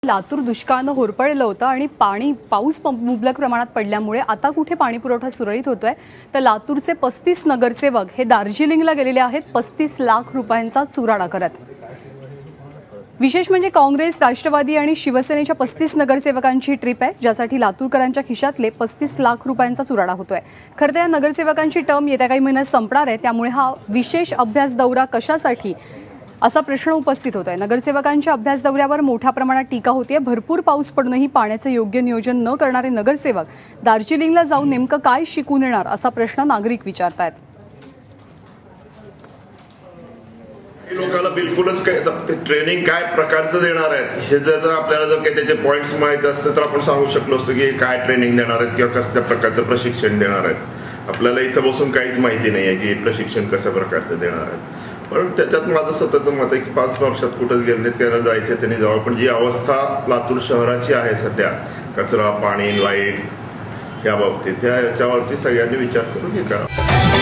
लातूर दुष्काळानं होरपळलं होतं आणि पाऊस मुबलक प्रमाणात पडल्यामुळे आता कुठे पाणी पुरवठा सुरळीत होतोय तर लातूरचे 35 नगरसेवक हे दार्जिलिंगला गेलेले आहेत 35 लाख रुपयांचा चुराडा करत। विशेष म्हणजे काँग्रेस, राष्ट्रवादी आणि शिवसेनेच्या 35 नगरसेवकांची ट्रिप आहे, ज्यासाठी लातूरकरांच्या खिशातले 35 लाख रुपयांचा चुराडा होतोय। खरं तर या नगरसेवकांची टर्म येत्या काही महिन्यात संपणार आहे, त्यामुळे हा विशेष अभ्यास दौरा कशासाठी असा प्रश्न उपस्थित होतोय। नगरसेवकांच्या अभ्यास दौऱ्यावर मोठ्या प्रमाणात टीका होतीये। भरपूर पाऊस पडूनही पाण्याचे योग्य नियोजन न करणारे नगरसेवक दार्जिलिंगला जाऊन नेमकं काय शिकून येणार असा प्रश्न नागरिक विचारतायत। लोकांना बिलकुलच काय ट्रेनिंग काय प्रकारचं देणार आहेत हे जर आपल्याला जर काही त्याचे पॉइंट्स माहित असते तर आपण सांगू शकलो असतो की काय ट्रेनिंग देणार आहेत किंवा कसल्या प्रकारचं प्रशिक्षण देणार आहेत। आपल्याला इथं बसून काहीच माहिती नाही आहे की प्रशिक्षण कशा प्रकारचं देणार आहेत। पण त्याच्यात माझं स्वतःचं मत आहे की 5 वर्षात कुठंच गेले नाहीत, त्याला जायचं त्यांनी जावं। पण जी अवस्था लातूर शहराची आहे सध्या, कचरा, पाणी, लाईट या बाबतीत याच्यावरती सगळ्यांनी विचार करून हे करा।